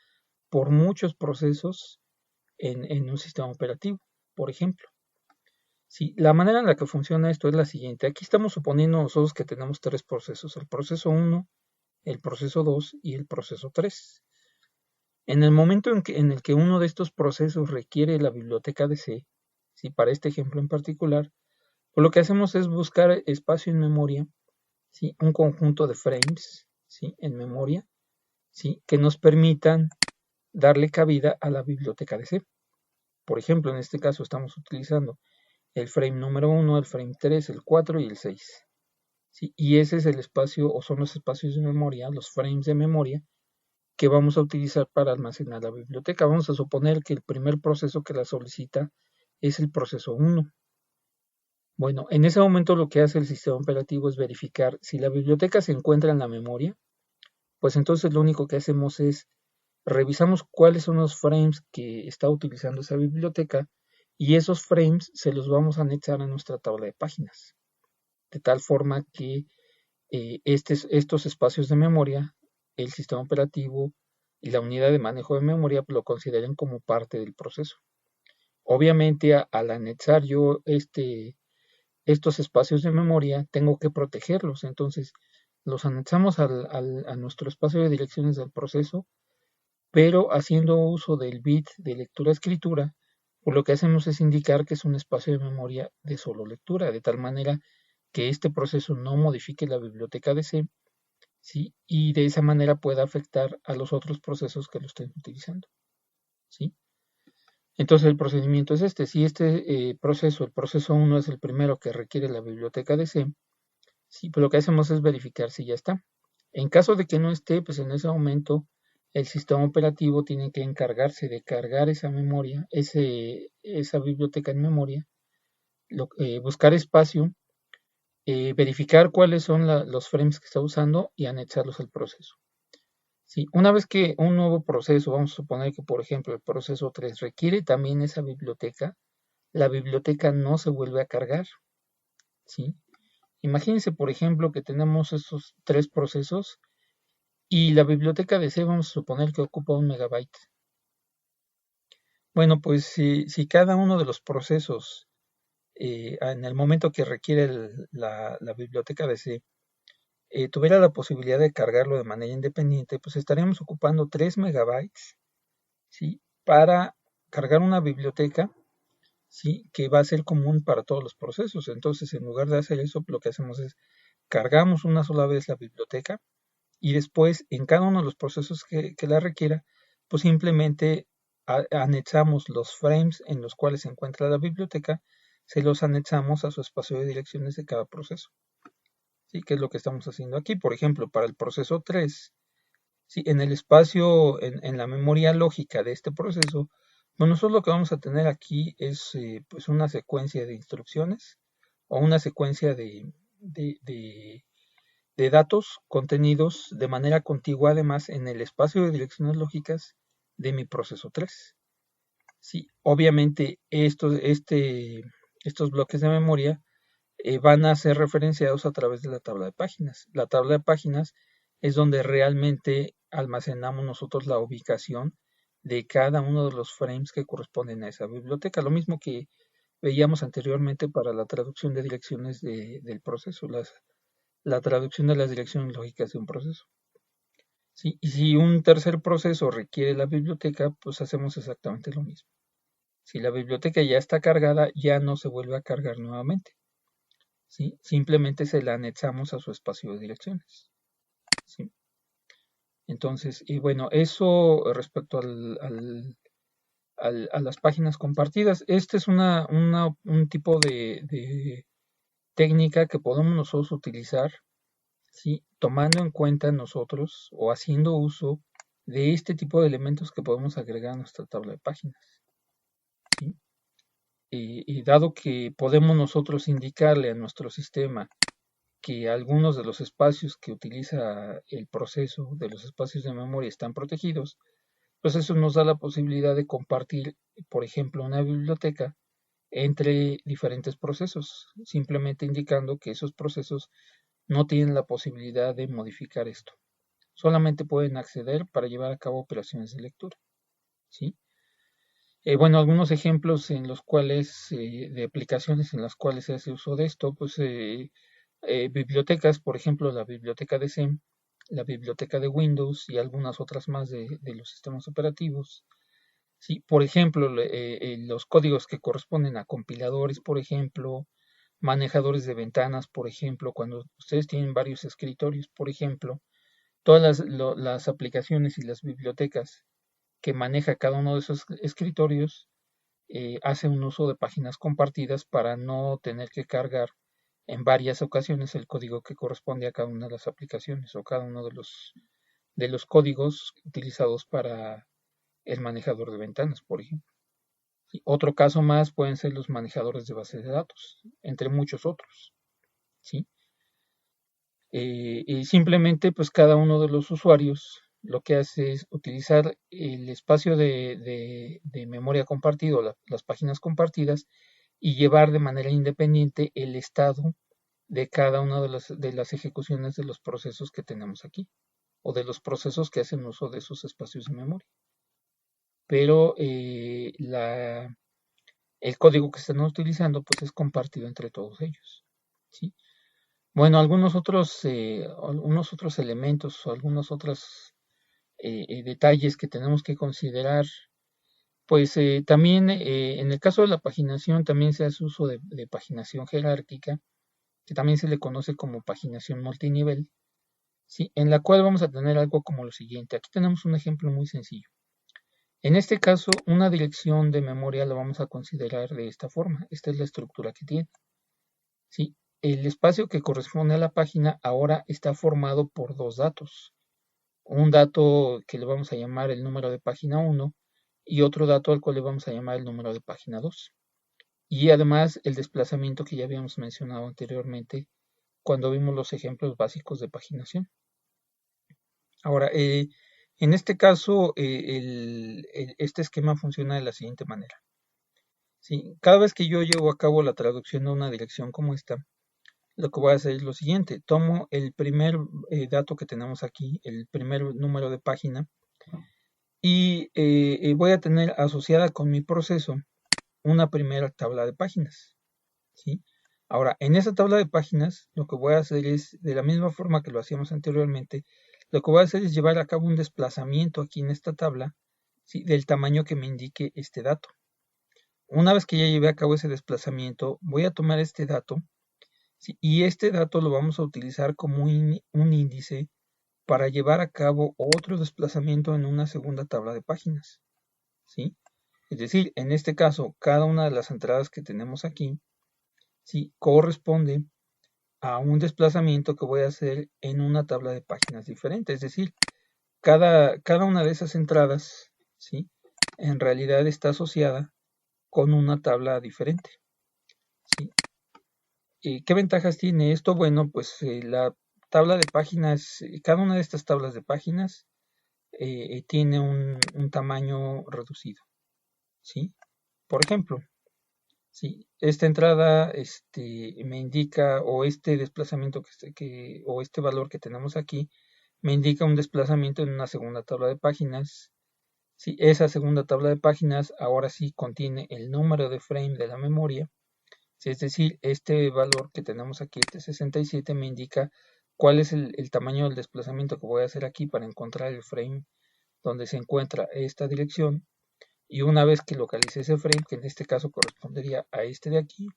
por muchos procesos en un sistema operativo, por ejemplo. Sí, la manera en la que funciona esto es la siguiente. Aquí estamos suponiendo nosotros que tenemos tres procesos, el proceso 1, el proceso 2 y el proceso 3. En el momento en el que uno de estos procesos requiere la biblioteca de C, ¿sí? Para este ejemplo en particular, pues lo que hacemos es buscar espacio en memoria, ¿sí? Un conjunto de frames, ¿sí? En memoria, ¿sí? Que nos permitan darle cabida a la biblioteca de C. Por ejemplo, en este caso estamos utilizando el frame número 1, el frame 3, el 4 y el 6. ¿Sí? Y ese es el espacio, o son los espacios de memoria, los frames de memoria, que vamos a utilizar para almacenar la biblioteca. Vamos a suponer que el primer proceso que la solicita es el proceso 1. Bueno, en ese momento lo que hace el sistema operativo es verificar si la biblioteca se encuentra en la memoria, pues entonces lo único que hacemos es revisamos cuáles son los frames que está utilizando esa biblioteca y esos frames se los vamos a anexar a nuestra tabla de páginas, de tal forma que estos espacios de memoria, el sistema operativo y la unidad de manejo de memoria lo consideren como parte del proceso. Obviamente, al anexar yo estos espacios de memoria, tengo que protegerlos. Entonces, los anexamos a nuestro espacio de direcciones del proceso, pero haciendo uso del bit de lectura-escritura, pues lo que hacemos es indicar que es un espacio de memoria de solo lectura, de tal manera que este proceso no modifique la biblioteca de C, ¿sí? Y de esa manera pueda afectar a los otros procesos que lo estén utilizando, ¿sí? Entonces el procedimiento es este. Si este proceso, el proceso 1 es el primero que requiere la biblioteca de C, ¿sí? Pues lo que hacemos es verificar si ya está. En caso de que no esté, pues en ese momento el sistema operativo tiene que encargarse de cargar esa memoria, esa biblioteca en memoria, buscar espacio, verificar cuáles son los frames que está usando y anexarlos al proceso. Sí, una vez que un nuevo proceso, vamos a suponer que por ejemplo el proceso 3 requiere también esa biblioteca, la biblioteca no se vuelve a cargar, ¿sí? Imagínense por ejemplo que tenemos estos tres procesos y la biblioteca de C vamos a suponer que ocupa 1 MB. Bueno, pues si cada uno de los procesos en el momento que requiere la biblioteca de C tuviera la posibilidad de cargarlo de manera independiente, pues estaríamos ocupando 3 MB, ¿sí? Para cargar una biblioteca, ¿sí? Que va a ser común para todos los procesos. Entonces, en lugar de hacer eso, lo que hacemos es cargamos una sola vez la biblioteca y después en cada uno de los procesos que la requiera, pues simplemente anexamos los frames en los cuales se encuentra la biblioteca, se los anexamos a su espacio de direcciones de cada proceso. ¿Sí? ¿Qué es lo que estamos haciendo aquí? Por ejemplo, para el proceso 3, ¿sí? En el espacio, en la memoria lógica de este proceso, bueno, nosotros lo que vamos a tener aquí es pues una secuencia de instrucciones o una secuencia de datos contenidos de manera contigua además en el espacio de direcciones lógicas de mi proceso 3. Sí, obviamente estos bloques de memoria van a ser referenciados a través de la tabla de páginas. La tabla de páginas es donde realmente almacenamos nosotros la ubicación de cada uno de los frames que corresponden a esa biblioteca. Lo mismo que veíamos anteriormente para la traducción de direcciones del proceso, la traducción de las direcciones lógicas de un proceso. ¿Sí? Y si un tercer proceso requiere la biblioteca, pues hacemos exactamente lo mismo. Si la biblioteca ya está cargada, ya no se vuelve a cargar nuevamente. ¿Sí? Simplemente se la anexamos a su espacio de direcciones. ¿Sí? Entonces, y bueno, eso respecto a las páginas compartidas. Este es un tipo de técnica que podemos nosotros utilizar, ¿sí? Tomando en cuenta nosotros o haciendo uso de este tipo de elementos que podemos agregar a nuestra tabla de páginas. ¿Sí? Y dado que podemos nosotros indicarle a nuestro sistema que algunos de los espacios que utiliza el proceso, de los espacios de memoria, están protegidos, pues eso nos da la posibilidad de compartir, por ejemplo, una biblioteca entre diferentes procesos, simplemente indicando que esos procesos no tienen la posibilidad de modificar esto. Solamente pueden acceder para llevar a cabo operaciones de lectura, ¿sí? Bueno, algunos ejemplos en los cuales, de aplicaciones en las cuales se hace uso de esto, pues bibliotecas, por ejemplo, la biblioteca de SEM, la biblioteca de Windows y algunas otras más de los sistemas operativos. Sí, por ejemplo, los códigos que corresponden a compiladores, por ejemplo, manejadores de ventanas, por ejemplo, cuando ustedes tienen varios escritorios, por ejemplo, todas las aplicaciones y las bibliotecas que maneja cada uno de esos escritorios hace un uso de páginas compartidas para no tener que cargar en varias ocasiones el código que corresponde a cada una de las aplicaciones o cada uno de los códigos utilizados para el manejador de ventanas, por ejemplo. Y otro caso más pueden ser los manejadores de bases de datos, entre muchos otros. ¿Sí? Y simplemente, pues cada uno de los usuarios lo que hace es utilizar el espacio de memoria compartido, las páginas compartidas, y llevar de manera independiente el estado de cada una de las ejecuciones de los procesos que tenemos aquí, o de los procesos que hacen uso de esos espacios de memoria. Pero el código que están utilizando pues es compartido entre todos ellos. ¿Sí? Bueno, algunos otros elementos o algunos otros detalles que tenemos que considerar, pues también en el caso de la paginación también se hace uso de paginación jerárquica, que también se le conoce como paginación multinivel, ¿sí? En la cual vamos a tener algo como lo siguiente. Aquí tenemos un ejemplo muy sencillo. En este caso, una dirección de memoria la vamos a considerar de esta forma. Esta es la estructura que tiene. ¿Sí? El espacio que corresponde a la página ahora está formado por dos datos. Un dato que le vamos a llamar el número de página 1 y otro dato al cual le vamos a llamar el número de página 2. Y además el desplazamiento que ya habíamos mencionado anteriormente cuando vimos los ejemplos básicos de paginación. Ahora, en este caso, este esquema funciona de la siguiente manera. ¿Sí? Cada vez que yo llevo a cabo la traducción de una dirección como esta, lo que voy a hacer es lo siguiente. Tomo el primer dato que tenemos aquí, el primer número de página, y voy a tener asociada con mi proceso una primera tabla de páginas. ¿Sí? Ahora, en esa tabla de páginas, lo que voy a hacer es, de la misma forma que lo hacíamos anteriormente, lo que voy a hacer es llevar a cabo un desplazamiento aquí en esta tabla, ¿sí? Del tamaño que me indique este dato. Una vez que ya llevé a cabo ese desplazamiento, voy a tomar este dato, ¿sí? Y este dato lo vamos a utilizar como un índice para llevar a cabo otro desplazamiento en una segunda tabla de páginas. ¿Sí? Es decir, en este caso, cada una de las entradas que tenemos aquí, ¿sí? Corresponde a un desplazamiento que voy a hacer en una tabla de páginas diferente. Es decir, cada una de esas entradas, ¿sí? En realidad está asociada con una tabla diferente. ¿Sí? ¿Qué ventajas tiene esto? Bueno, pues la tabla de páginas, cada una de estas tablas de páginas tiene un tamaño reducido. ¿Sí? Por ejemplo, ¿sí? Esta entrada me indica, o este desplazamiento o este valor que tenemos aquí, me indica un desplazamiento en una segunda tabla de páginas. ¿Sí? Esa segunda tabla de páginas ahora sí contiene el número de frame de la memoria. ¿Sí? Es decir, este valor que tenemos aquí, este 67, me indica cuál es el tamaño del desplazamiento que voy a hacer aquí para encontrar el frame donde se encuentra esta dirección. Y una vez que localice ese frame, que en este caso correspondería a este de aquí,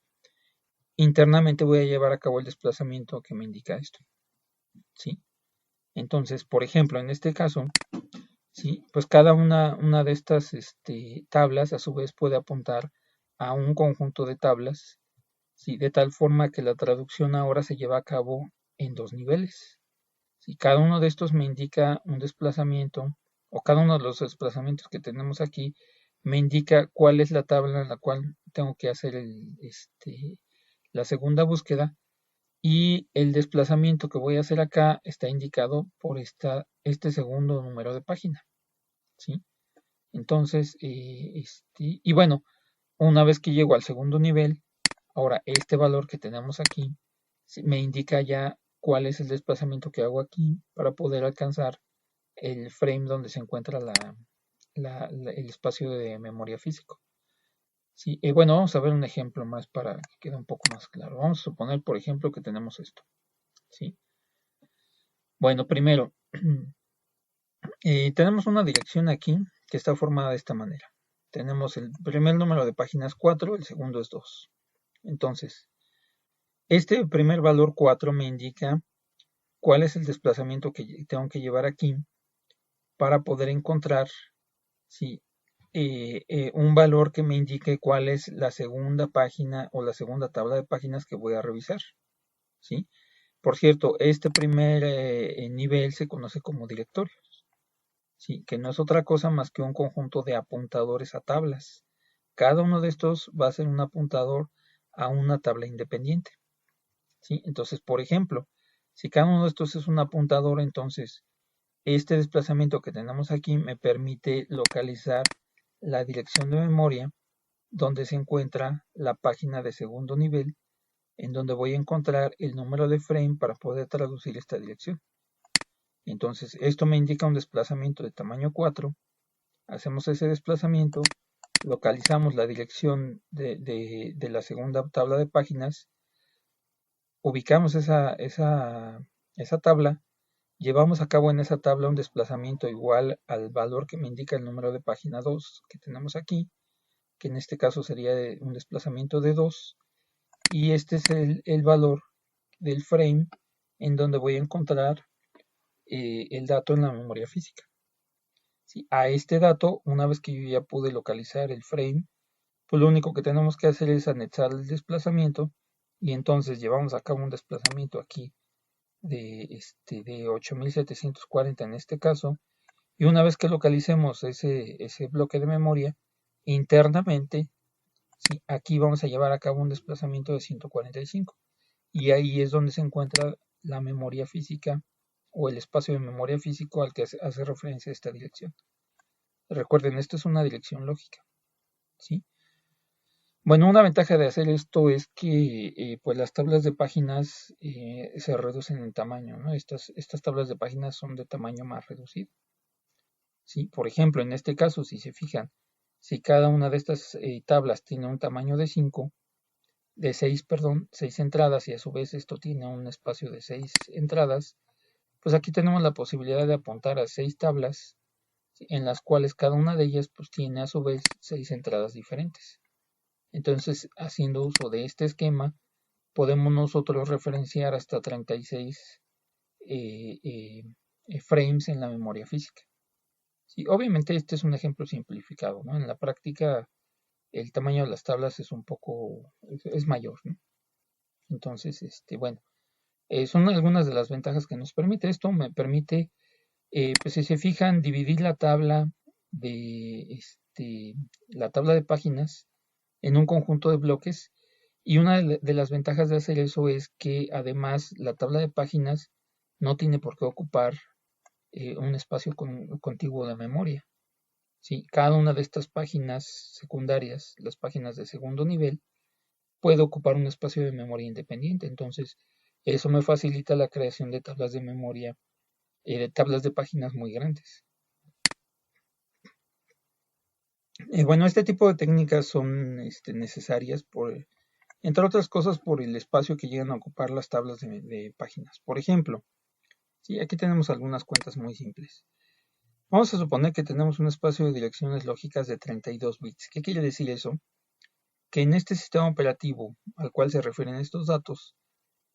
internamente voy a llevar a cabo el desplazamiento que me indica esto. ¿Sí? Entonces, por ejemplo, en este caso, ¿sí? Pues cada una de estas tablas a su vez puede apuntar a un conjunto de tablas, ¿sí? De tal forma que la traducción ahora se lleva a cabo en dos niveles. ¿Sí? Cada uno de estos me indica un desplazamiento, o cada uno de los desplazamientos que tenemos aquí me indica cuál es la tabla en la cual tengo que hacer la segunda búsqueda, y el desplazamiento que voy a hacer acá está indicado por este segundo número de página. ¿Sí? Entonces, y bueno, una vez que llego al segundo nivel, ahora este valor que tenemos aquí me indica ya cuál es el desplazamiento que hago aquí para poder alcanzar el frame donde se encuentra el espacio de memoria físico. Sí, bueno, vamos a ver un ejemplo más para que quede un poco más claro. Vamos a suponer, por ejemplo, que tenemos esto. ¿Sí? Bueno, primero, tenemos una dirección aquí que está formada de esta manera. Tenemos el primer número de páginas 4, el segundo es 2. Entonces, este primer valor 4 me indica cuál es el desplazamiento que tengo que llevar aquí para poder encontrar ¿sí? Un valor que me indique cuál es la segunda página o la segunda tabla de páginas que voy a revisar. ¿Sí? Por cierto, este primer nivel se conoce como directorios, ¿sí? Que no es otra cosa más que un conjunto de apuntadores a tablas. Cada uno de estos va a ser un apuntador a una tabla independiente. ¿Sí? Entonces, por ejemplo, si cada uno de estos es un apuntador, entonces este desplazamiento que tenemos aquí me permite localizar la dirección de memoria donde se encuentra la página de segundo nivel, en donde voy a encontrar el número de frame para poder traducir esta dirección. Entonces, esto me indica un desplazamiento de tamaño 4. Hacemos ese desplazamiento, localizamos la dirección de la segunda tabla de páginas, ubicamos esa tabla, llevamos a cabo en esa tabla un desplazamiento igual al valor que me indica el número de página 2 que tenemos aquí, que en este caso sería un desplazamiento de 2, y este es el valor del frame en donde voy a encontrar el dato en la memoria física. ¿Sí? A este dato, una vez que yo ya pude localizar el frame, pues lo único que tenemos que hacer es anexar el desplazamiento, y entonces llevamos a cabo un desplazamiento aquí de 8740 en este caso, y una vez que localicemos ese bloque de memoria, internamente, ¿sí? Aquí vamos a llevar a cabo un desplazamiento de 145, y ahí es donde se encuentra la memoria física o el espacio de memoria físico al que hace referencia esta dirección. Recuerden, esto es una dirección lógica, ¿sí? Bueno, una ventaja de hacer esto es que pues las tablas de páginas se reducen en tamaño, ¿no? Estas tablas de páginas son de tamaño más reducido. ¿Sí? Por ejemplo, en este caso, si se fijan, si cada una de estas tablas tiene un tamaño de 6 entradas, y a su vez esto tiene un espacio de 6 entradas, pues aquí tenemos la posibilidad de apuntar a 6 tablas, ¿sí? En las cuales cada una de ellas pues tiene a su vez 6 entradas diferentes. Entonces, haciendo uso de este esquema, podemos nosotros referenciar hasta 36 frames en la memoria física. Sí, obviamente este es un ejemplo simplificado, ¿no? En la práctica el tamaño de las tablas es un poco, es mayor, ¿no? Entonces, bueno, son algunas de las ventajas que nos permite esto. Me permite, pues si se fijan, dividir la tabla de páginas en un conjunto de bloques, y una de las ventajas de hacer eso es que además la tabla de páginas no tiene por qué ocupar un espacio contiguo de memoria. ¿Sí? Cada una de estas páginas secundarias, las páginas de segundo nivel, puede ocupar un espacio de memoria independiente. Entonces, eso me facilita la creación de tablas de memoria, de tablas de páginas muy grandes. Bueno, este tipo de técnicas son necesarias entre otras cosas, por el espacio que llegan a ocupar las tablas de páginas. Por ejemplo, ¿sí? Aquí tenemos algunas cuentas muy simples. Vamos a suponer que tenemos un espacio de direcciones lógicas de 32 bits. ¿Qué quiere decir eso? Que en este sistema operativo al cual se refieren estos datos,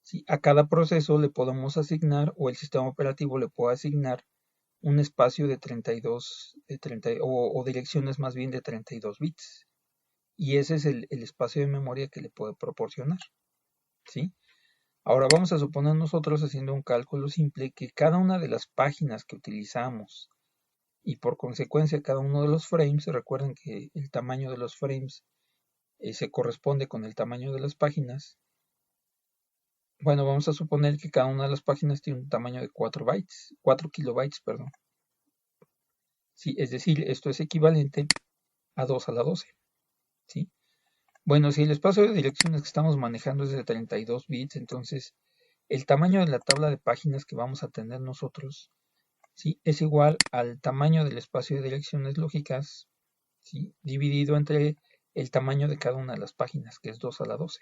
¿sí? A cada proceso le podemos asignar, o el sistema operativo le puede asignar, un espacio de 32, o direcciones más bien de 32 bits. Y ese es el espacio de memoria que le puede proporcionar, ¿sí? Ahora vamos a suponer nosotros, haciendo un cálculo simple, que cada una de las páginas que utilizamos, y por consecuencia cada uno de los frames, recuerden que el tamaño de los frames se corresponde con el tamaño de las páginas. Bueno, vamos a suponer que cada una de las páginas tiene un tamaño de 4 kilobytes, perdón. Sí, es decir, esto es equivalente a 2 a la 12. ¿Sí? Bueno, si el espacio de direcciones que estamos manejando es de 32 bits, entonces el tamaño de la tabla de páginas que vamos a tener nosotros, ¿sí?, es igual al tamaño del espacio de direcciones lógicas, ¿sí?, dividido entre el tamaño de cada una de las páginas, que es 2 a la 12.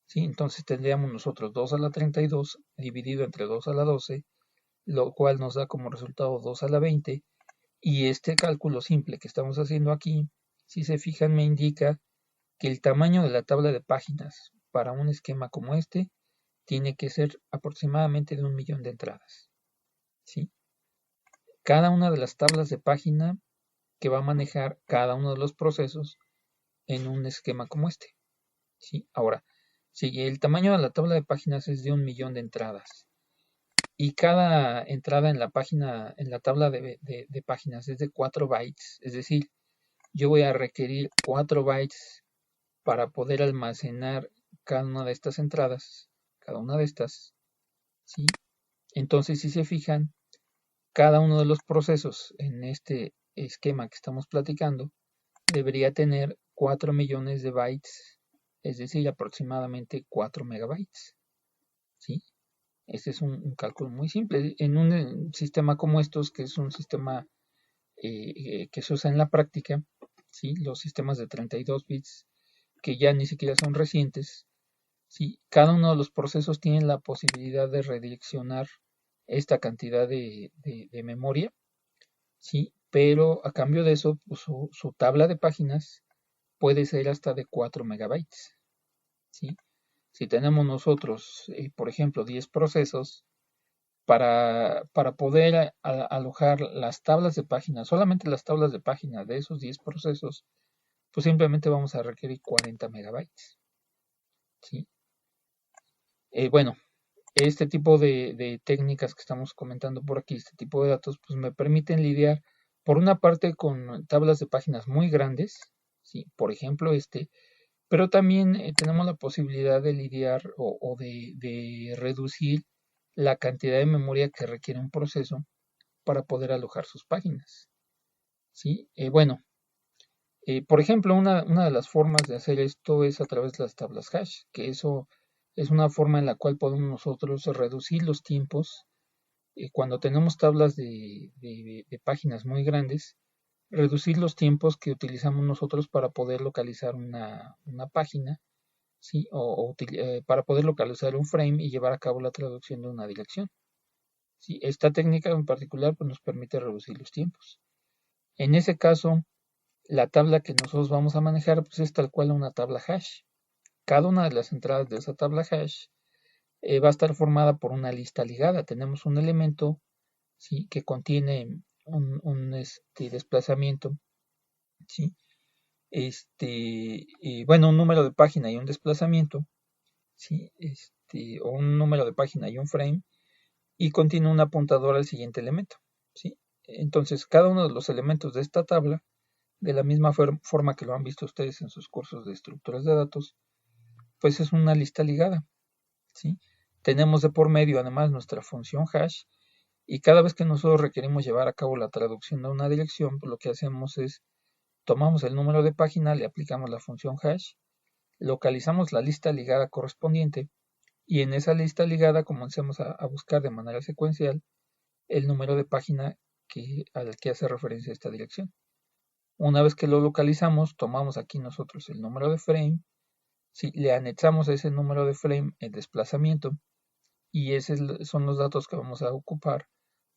¿Sí? Entonces tendríamos nosotros 2 a la 32 dividido entre 2 a la 12, lo cual nos da como resultado 2 a la 20, y este cálculo simple que estamos haciendo aquí, si se fijan, me indica que el tamaño de la tabla de páginas para un esquema como este tiene que ser aproximadamente de 1.000.000 de entradas. ¿Sí? Cada una de las tablas de página que va a manejar cada uno de los procesos en un esquema como este. ¿Sí? Ahora, si el tamaño de la tabla de páginas es de 1.000.000 de entradas y cada entrada en la página, en la tabla de páginas es de 4 bytes, es decir, yo voy a requerir 4 bytes para poder almacenar cada una de estas entradas, cada una de estas, ¿sí? Entonces, si se fijan, cada uno de los procesos en este esquema que estamos platicando debería tener 4 millones de bytes, es decir, aproximadamente 4 megabytes, ¿sí? Este es un cálculo muy simple. En un sistema como estos, que es un sistema que se usa en la práctica, ¿sí?, los sistemas de 32 bits, que ya ni siquiera son recientes, ¿sí?, cada uno de los procesos tiene la posibilidad de redireccionar esta cantidad de memoria, ¿sí?, pero a cambio de eso, pues, su tabla de páginas puede ser hasta de 4 megabytes, ¿sí? Si tenemos nosotros, por ejemplo, 10 procesos, para poder alojar las tablas de páginas, solamente las tablas de páginas de esos 10 procesos, pues simplemente vamos a requerir 40 megabytes, ¿sí? Bueno, este tipo de técnicas que estamos comentando por aquí, este tipo de datos, pues me permiten lidiar, por una parte, con tablas de páginas muy grandes, ¿sí?, por ejemplo pero también tenemos la posibilidad de lidiar o de reducir la cantidad de memoria que requiere un proceso para poder alojar sus páginas, ¿sí? Bueno, por ejemplo, una de las formas de hacer esto es a través de las tablas hash, que eso es una forma en la cual podemos nosotros reducir los tiempos cuando tenemos tablas de páginas muy grandes, reducir los tiempos que utilizamos nosotros para poder localizar una página, ¿sí?, para poder localizar un frame y llevar a cabo la traducción de una dirección. ¿Sí? Esta técnica en particular, pues, nos permite reducir los tiempos. En ese caso, la tabla que nosotros vamos a manejar, pues, es tal cual una tabla hash. Cada una de las entradas de esa tabla hash va a estar formada por una lista ligada. Tenemos un elemento, ¿sí?, que contiene un desplazamiento, ¿sí?, bueno, un número de página y un desplazamiento, ¿sí?, o un número de página y un frame, y contiene un apuntador al siguiente elemento, ¿sí? Entonces, cada uno de los elementos de esta tabla, de la misma forma que lo han visto ustedes en sus cursos de estructuras de datos, pues es una lista ligada, ¿sí? Tenemos de por medio además nuestra función hash, y cada vez que nosotros requerimos llevar a cabo la traducción de una dirección, pues lo que hacemos es tomamos el número de página, le aplicamos la función hash, localizamos la lista ligada correspondiente, y en esa lista ligada comencemos a buscar de manera secuencial el número de página al que hace referencia esta dirección. Una vez que lo localizamos, tomamos aquí nosotros el número de frame, ¿sí?, le anexamos a ese número de frame el desplazamiento, y esos son los datos que vamos a ocupar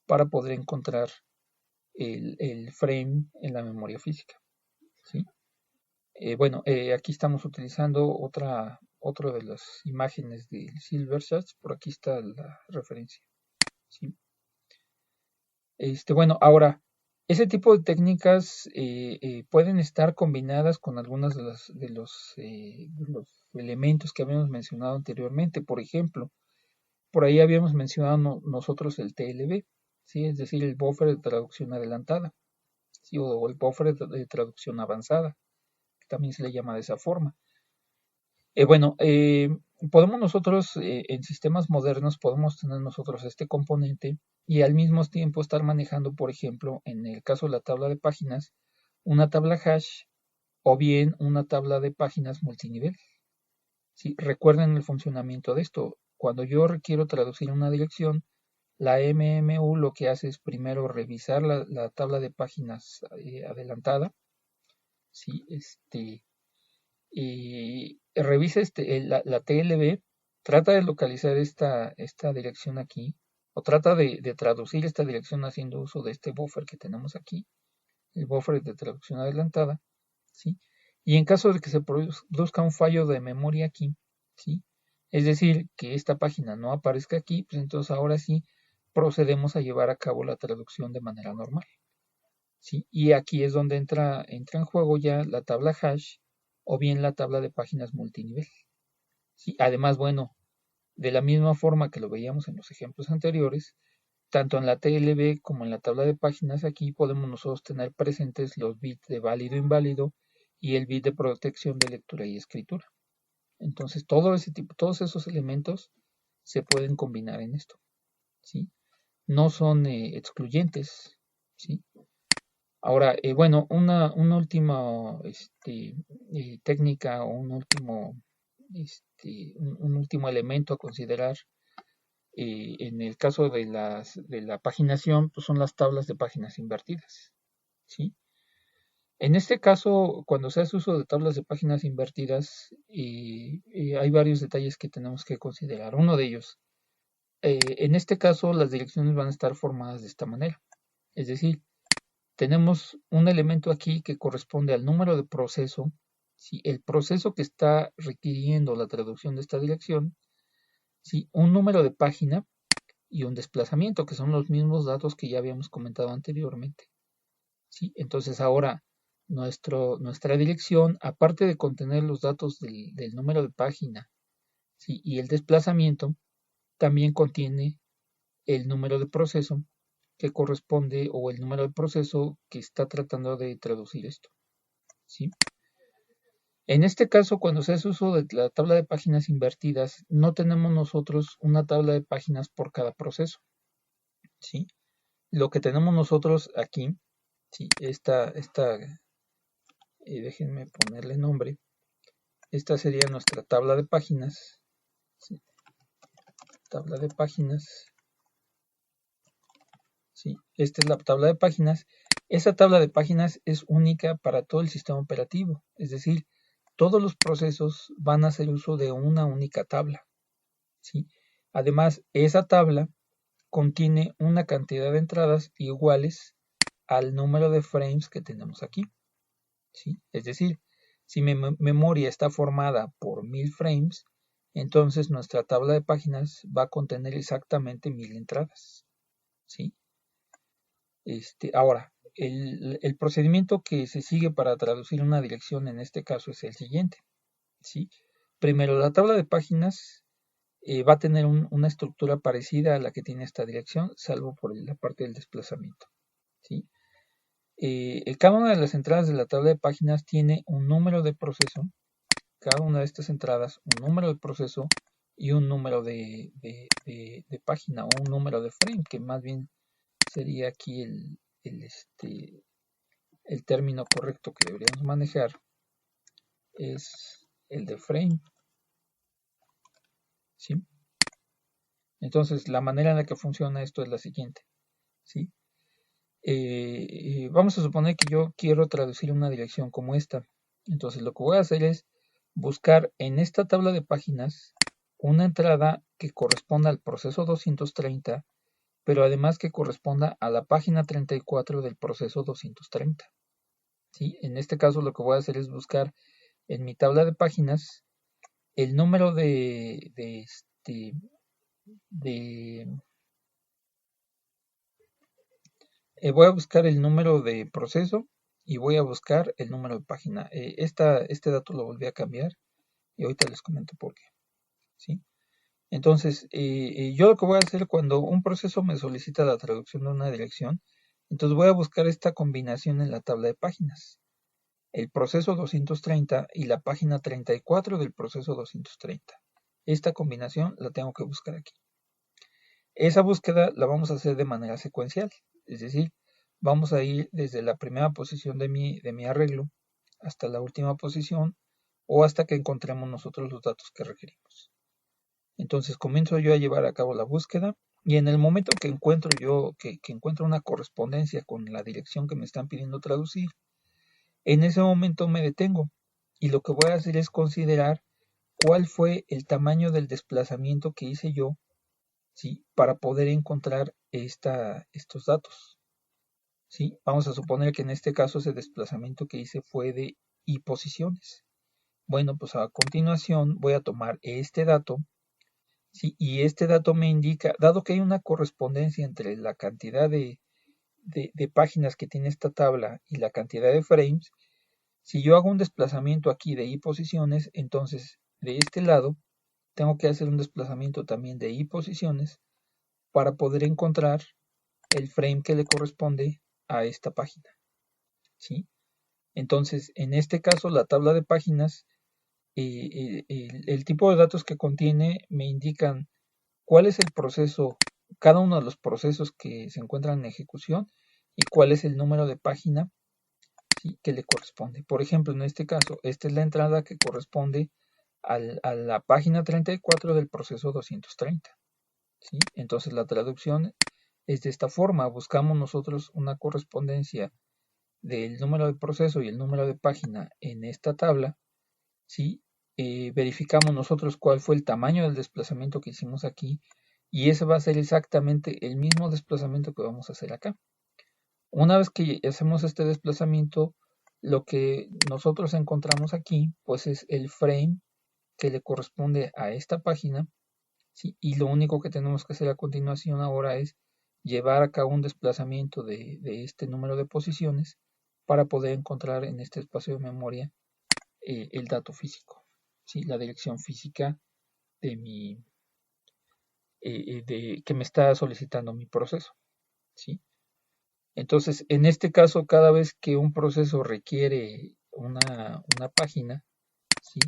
para poder encontrar el frame en la memoria física, ¿sí? Bueno, aquí estamos utilizando otra de las imágenes del Silvershot. Por aquí está la referencia, ¿sí? Bueno, ahora, ese tipo de técnicas pueden estar combinadas con algunas de los elementos que habíamos mencionado anteriormente. Por ejemplo, por ahí habíamos mencionado nosotros el TLB, ¿sí?, es decir, el buffer de traducción adelantada, ¿sí?, o el buffer de traducción avanzada, que también se le llama de esa forma. Bueno, podemos nosotros, en sistemas modernos, podemos tener nosotros este componente y al mismo tiempo estar manejando, por ejemplo, en el caso de la tabla de páginas, una tabla hash o bien una tabla de páginas multinivel. ¿Sí? Recuerden el funcionamiento de esto. cuando yo requiero traducir una dirección, la MMU lo que hace es primero revisar la tabla de páginas adelantada, ¿sí? Revisa la TLB, trata de localizar esta dirección aquí, o trata de traducir esta dirección haciendo uso de este buffer que tenemos aquí, el buffer de traducción adelantada, ¿sí? Y en caso de que se produzca un fallo de memoria aquí, ¿sí? Es decir, que esta página no aparezca aquí, pues entonces ahora sí procedemos a llevar a cabo la traducción de manera normal, ¿sí? Y aquí es donde entra en juego ya la tabla hash o bien la tabla de páginas multinivel, ¿sí? Además, bueno, de la misma forma que lo veíamos en los ejemplos anteriores, tanto en la TLB como en la tabla de páginas aquí podemos nosotros tener presentes los bits de válido e inválido y el bit de protección de lectura y escritura. Entonces todos esos elementos se pueden combinar en esto, ¿sí? No son excluyentes, ¿sí? Ahora, bueno, una última técnica o un último elemento a considerar en el caso de la paginación, pues son las tablas de páginas invertidas, ¿sí? En este caso, cuando se hace uso de tablas de páginas invertidas, hay varios detalles que tenemos que considerar. Uno de ellos, en este caso, las direcciones van a estar formadas de esta manera. Es decir, tenemos un elemento aquí que corresponde al número de proceso, ¿sí? El proceso que está requiriendo la traducción de esta dirección, ¿sí? Un número de página y un desplazamiento, que son los mismos datos que ya habíamos comentado anteriormente, ¿sí? Entonces ahora nuestra dirección, aparte de contener los datos del número de página, ¿sí? Y el desplazamiento, también contiene el número de proceso que corresponde o el número de proceso que está tratando de traducir esto, ¿sí? En este caso, cuando se hace uso de la tabla de páginas invertidas, no tenemos nosotros una tabla de páginas por cada proceso, ¿sí? Lo que tenemos nosotros aquí, ¿sí? Déjenme ponerle nombre. Esta sería nuestra tabla de páginas, ¿sí? Tabla de páginas, ¿sí? Esta es la tabla de páginas. Esa tabla de páginas es única para todo el sistema operativo, es decir, todos los procesos van a hacer uso de una única tabla, ¿sí? Además, esa tabla contiene una cantidad de entradas iguales al número de frames que tenemos aquí, ¿sí? Es decir, si mi memoria está formada por 1000 frames, entonces nuestra tabla de páginas va a contener exactamente 1000 entradas, ¿sí? Ahora, el procedimiento que se sigue para traducir una dirección en este caso es el siguiente, ¿sí? Primero, la tabla de páginas va a tener una estructura parecida a la que tiene esta dirección, salvo por la parte del desplazamiento, ¿sí? Cada una de las entradas de la tabla de páginas tiene un número de proceso, cada una de estas entradas, un número de proceso y un número de página o un número de frame, que más bien sería aquí el término correcto que deberíamos manejar, es el de frame, ¿sí? Entonces, la manera en la que funciona esto es la siguiente, ¿sí? Vamos a suponer que yo quiero traducir una dirección como esta. Entonces, lo que voy a hacer es buscar en esta tabla de páginas una entrada que corresponda al proceso 230, pero además que corresponda a la página 34 del proceso 230. ¿Sí? En este caso, lo que voy a hacer es buscar en mi tabla de páginas el número voy a buscar el número de proceso y voy a buscar el número de página. Este dato lo volví a cambiar y ahorita les comento por qué, ¿sí? Entonces, yo lo que voy a hacer cuando un proceso me solicita la traducción de una dirección, entonces voy a buscar esta combinación en la tabla de páginas. El proceso 230 y la página 34 del proceso 230. Esta combinación la tengo que buscar aquí. Esa búsqueda la vamos a hacer de manera secuencial, es decir, vamos a ir desde la primera posición de mi arreglo hasta la última posición o hasta que encontremos nosotros los datos que requerimos. Entonces comienzo yo a llevar a cabo la búsqueda y en el momento que encuentro que encuentro una correspondencia con la dirección que me están pidiendo traducir, en ese momento me detengo y lo que voy a hacer es considerar cuál fue el tamaño del desplazamiento que hice yo, ¿sí? Para poder encontrar estos datos, ¿sí? Vamos a suponer que en este caso ese desplazamiento que hice fue de y posiciones. Bueno, pues a continuación voy a tomar este dato, ¿sí? Y este dato me indica, dado que hay una correspondencia entre la cantidad de páginas que tiene esta tabla y la cantidad de frames, si yo hago un desplazamiento aquí de y posiciones, entonces de este lado tengo que hacer un desplazamiento también de y posiciones para poder encontrar el frame que le corresponde a esta página, ¿sí? Entonces, en este caso, la tabla de páginas, el tipo de datos que contiene me indican cuál es el proceso, cada uno de los procesos que se encuentran en ejecución y cuál es el número de página, ¿sí?, que le corresponde. Por ejemplo, en este caso, esta es la entrada que corresponde a la página 34 del proceso 230. ¿Sí? Entonces la traducción es de esta forma. Buscamos nosotros una correspondencia del número de proceso y el número de página en esta tabla. ¿Sí? Verificamos nosotros cuál fue el tamaño del desplazamiento que hicimos aquí y ese va a ser exactamente el mismo desplazamiento que vamos a hacer acá. Una vez que hacemos este desplazamiento, lo que nosotros encontramos aquí pues es el frame que le corresponde a esta página, ¿sí? Y lo único que tenemos que hacer a continuación ahora es llevar a cabo un desplazamiento de este número de posiciones para poder encontrar en este espacio de memoria el dato físico, ¿sí? La dirección física de mi que me está solicitando mi proceso, ¿sí? Entonces, en este caso, cada vez que un proceso requiere una página, ¿sí?,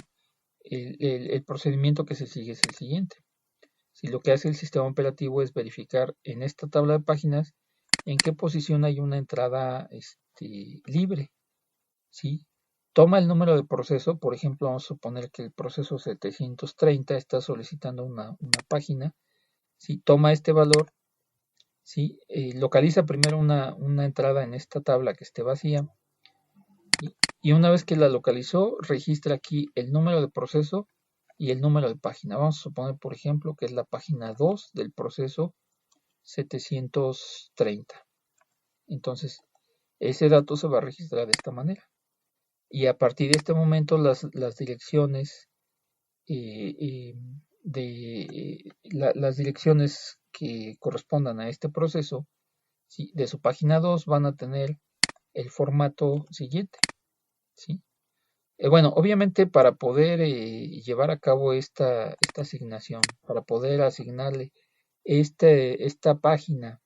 el procedimiento que se sigue es el siguiente. Si lo que hace el sistema operativo es verificar en esta tabla de páginas en qué posición hay una entrada libre, ¿sí? Toma el número de proceso, por ejemplo, vamos a suponer que el proceso 730 está solicitando una página, ¿sí? Toma este valor, ¿sí? Localiza primero una entrada en esta tabla que esté vacía, ¿sí? Y una vez que la localizó, registra aquí el número de proceso y el número de página. Vamos a suponer, por ejemplo, que es la página 2 del proceso 730. Entonces, ese dato se va a registrar de esta manera. Y a partir de este momento, las direcciones las direcciones que correspondan a este proceso, ¿sí?, de su página 2 van a tener el formato siguiente, ¿sí? Bueno, obviamente para poder llevar a cabo esta asignación, para poder asignarle esta página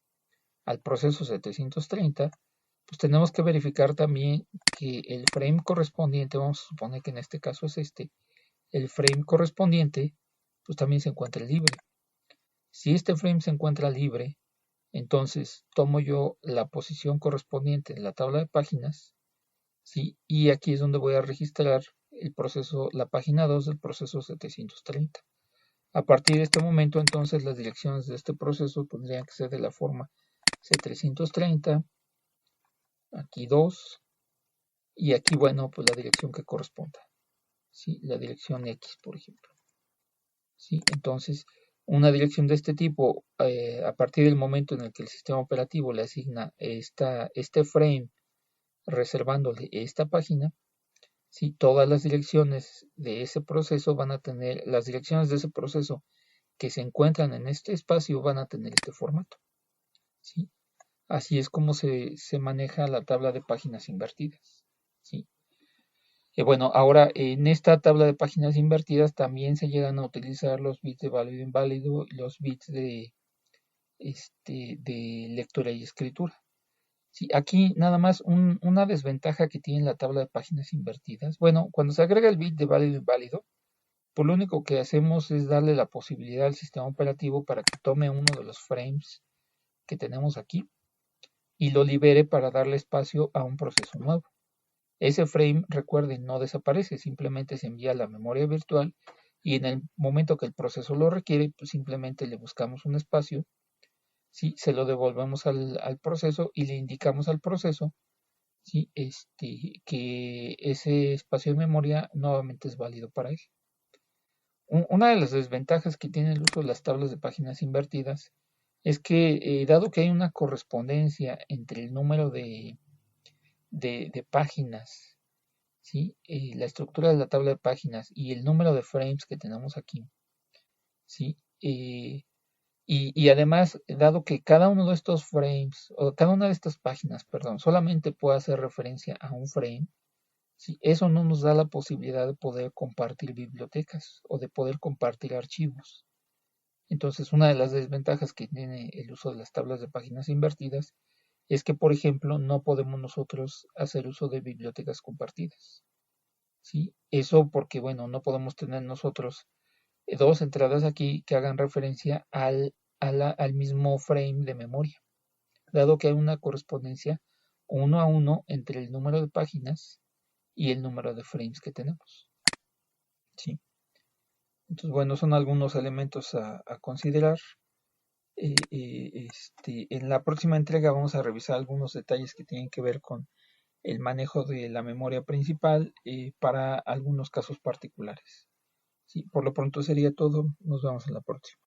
al proceso 730, pues tenemos que verificar también que el frame correspondiente, vamos a suponer que en este caso es el frame correspondiente, pues también se encuentra libre. Si este frame se encuentra libre, entonces tomo yo la posición correspondiente en la tabla de páginas, ¿sí?, y aquí es donde voy a registrar el proceso, la página 2 del proceso 730. A partir de este momento, entonces, las direcciones de este proceso tendrían que ser de la forma 730, aquí 2, y aquí, bueno, pues la dirección que corresponda, ¿sí? La dirección X, por ejemplo, ¿sí? Entonces, una dirección de este tipo, a partir del momento en el que el sistema operativo le asigna este frame reservándole esta página, ¿sí?, todas las direcciones de ese proceso van a tener, las direcciones de ese proceso que se encuentran en este espacio van a tener este formato, ¿sí? Así es como se maneja la tabla de páginas invertidas, ¿sí? Bueno, ahora en esta tabla de páginas invertidas también se llegan a utilizar los bits de válido e inválido y los bits de lectura y escritura. Sí, aquí nada más una desventaja que tiene la tabla de páginas invertidas. Bueno, cuando se agrega el bit de válido e inválido, pues lo único que hacemos es darle la posibilidad al sistema operativo para que tome uno de los frames que tenemos aquí y lo libere para darle espacio a un proceso nuevo. Ese frame, recuerden, no desaparece, simplemente se envía a la memoria virtual y en el momento que el proceso lo requiere, pues simplemente le buscamos un espacio, ¿sí? Se lo devolvemos al proceso y le indicamos al proceso, ¿sí? Que ese espacio de memoria nuevamente es válido para él. Una de las desventajas que tiene el uso de las tablas de páginas invertidas es que, dado que hay una correspondencia entre el número de páginas, ¿sí? La estructura de la tabla de páginas y el número de frames que tenemos aquí, ¿sí? Y además, dado que cada uno de estos frames, o cada una de estas páginas, perdón, solamente puede hacer referencia a un frame, ¿sí? Eso no nos da la posibilidad de poder compartir bibliotecas o de poder compartir archivos. Entonces, una de las desventajas que tiene el uso de las tablas de páginas invertidas es que, por ejemplo, no podemos nosotros hacer uso de bibliotecas compartidas, ¿sí? Eso porque, bueno, no podemos tener nosotros dos entradas aquí que hagan referencia al mismo frame de memoria, dado que hay una correspondencia uno a uno entre el número de páginas y el número de frames que tenemos, ¿sí? Entonces, bueno, son algunos elementos a considerar. En la próxima entrega vamos a revisar algunos detalles que tienen que ver con el manejo de la memoria principal para algunos casos particulares. Sí, por lo pronto sería todo. Nos vemos en la próxima.